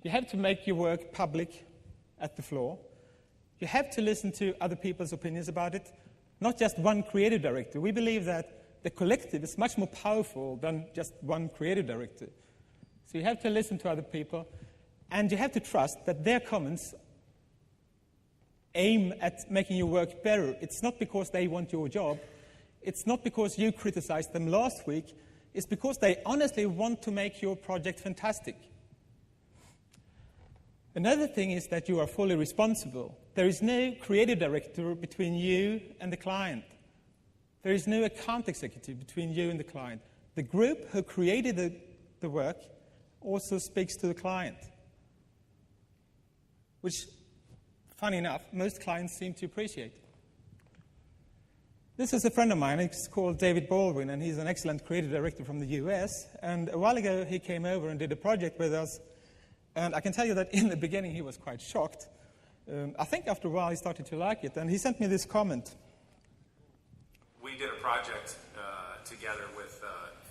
You have to make your work public at the floor. You have to listen to other people's opinions about it, not just one creative director. We believe that the collective is much more powerful than just one creative director. So you have to listen to other people, and you have to trust that their comments aim at making your work better. It's not because they want your job. It's not because you criticized them last week. It's because they honestly want to make your project fantastic. Another thing is that you are fully responsible. There is no creative director between you and the client. There is no account executive between you and the client. The group who created the work also speaks to the client, which, funny enough, most clients seem to appreciate. This is a friend of mine. He's called David Baldwin, and he's an excellent creative director from the US. And a while ago, he came over and did a project with us. And I can tell you that in the beginning, he was quite shocked. I think after a while, he started to like it. And he sent me this comment. We did a project together with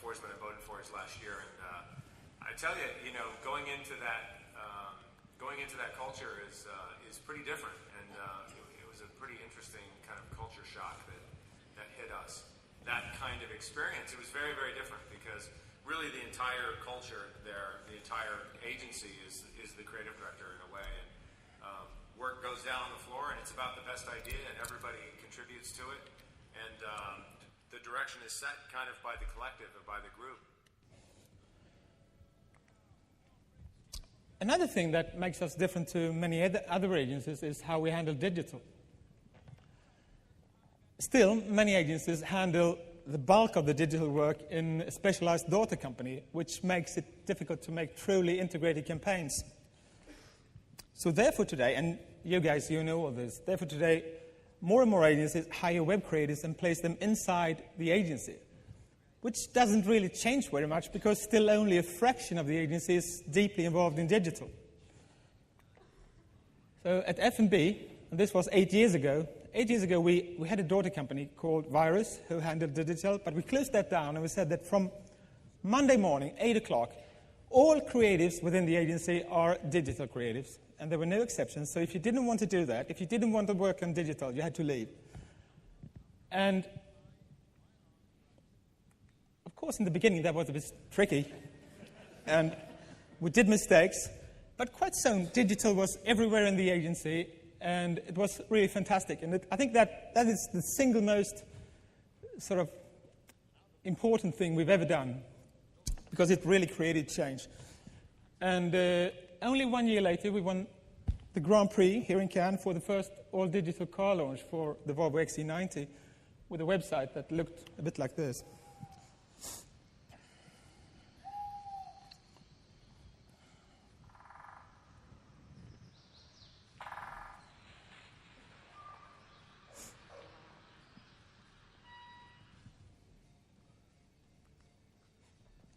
Forsman and Bodenfors last year. And I tell you, going into that culture is pretty different. And it was a pretty interesting kind of culture shock that hit us. That kind of experience, it was very, very different because really the entire culture there, the entire agency is the creative director in a way. And work goes down on the floor and it's about the best idea and everybody contributes to it. And the direction is set kind of by the collective or by the group. Another thing that makes us different to many other agencies is how we handle digital. Still, many agencies handle the bulk of the digital work in a specialized daughter company, which makes it difficult to make truly integrated campaigns. So therefore today, and you guys, you know all this, therefore today, more and more agencies hire web creators and place them inside the agency, which doesn't really change very much because still only a fraction of the agency is deeply involved in digital. So at F&B, and this was 8 years ago, we had a daughter company called Virus who handled digital, but we closed that down and we said that from Monday morning, 8 o'clock, all creatives within the agency are digital creatives, and there were no exceptions. So if you didn't want to do that, if you didn't want to work on digital, you had to leave. And of course, in the beginning, that was a bit tricky, and we did mistakes, but quite soon, digital was everywhere in the agency, and it was really fantastic. And I think that is the single most sort of important thing we've ever done, because it really created change. And only 1 year later, we won the Grand Prix here in Cannes for the first all-digital car launch for the Volvo XC90 with a website that looked a bit like this.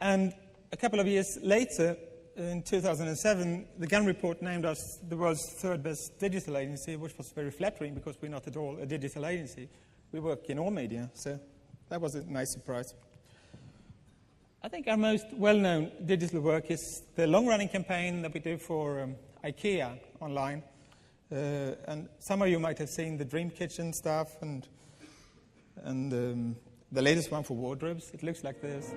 And a couple of years later, in 2007, the Gunn Report named us the world's third best digital agency, which was very flattering because we're not at all a digital agency. We work in all media, so that was a nice surprise. I think our most well-known digital work is the long-running campaign that we do for IKEA online. And some of you might have seen the Dream Kitchen stuff and the latest one for wardrobes. It looks like this.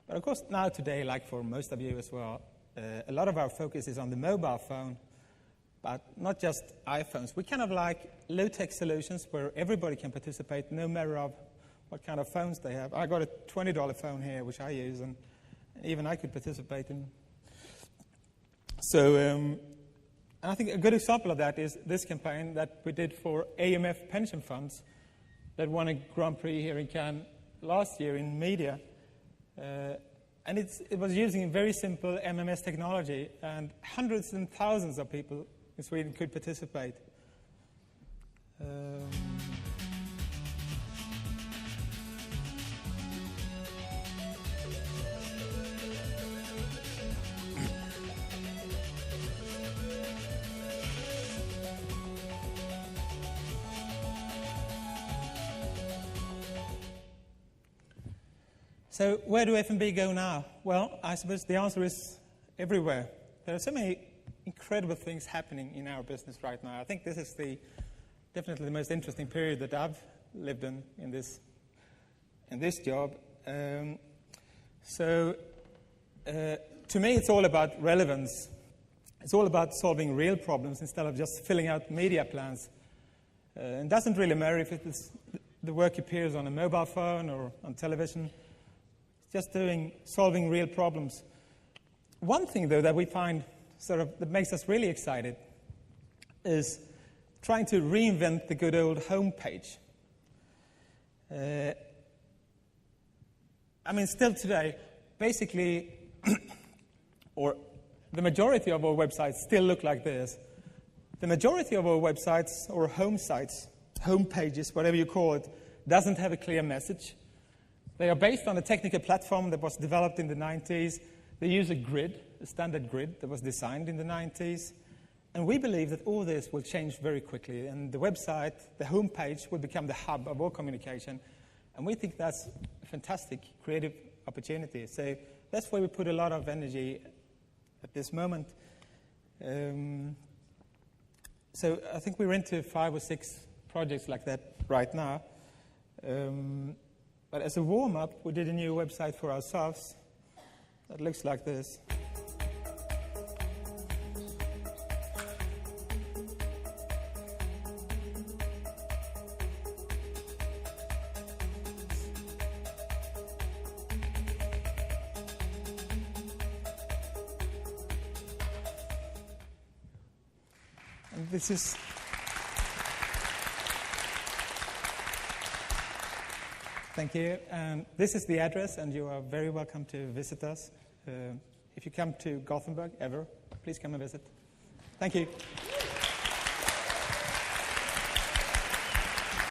But of course, now today, like for most of you as well, a lot of our focus is on the mobile phone, but not just iPhones. We kind of like low-tech solutions where everybody can participate, no matter of what kind of phones they have. I got a $20 phone here, which I use, and even I could participate in. So, and I think a good example of that is this campaign that we did for AMF pension funds that won a Grand Prix here in Cannes last year in media. And it was using very simple MMS technology, and hundreds and thousands of people in Sweden could participate. So where do F&B go now? Well, I suppose the answer is everywhere. There are so many incredible things happening in our business right now. I think this is definitely the most interesting period that I've lived in this job. To me, it's all about relevance. It's all about solving real problems instead of just filling out media plans. It doesn't really matter if the work appears on a mobile phone or on television. It's just solving real problems. One thing, though, that we find that makes us really excited is trying to reinvent the good old homepage. Still today, basically, or the majority of our websites still look like this. The majority of our websites, or home sites, home pages, whatever you call it, doesn't have a clear message. They are based on a technical platform that was developed in the 90s. They use a standard grid that was designed in the 90s. And we believe that all this will change very quickly. And the website, the home page, will become the hub of all communication. And we think that's a fantastic creative opportunity. So that's why we put a lot of energy at this moment. So I think we're into 5 or 6 projects like that right now. But as a warm-up, we did a new website for ourselves that looks like this. And this is thank you. And this is the address, and you are very welcome to visit us. If you come to Gothenburg ever, please come and visit. Thank you.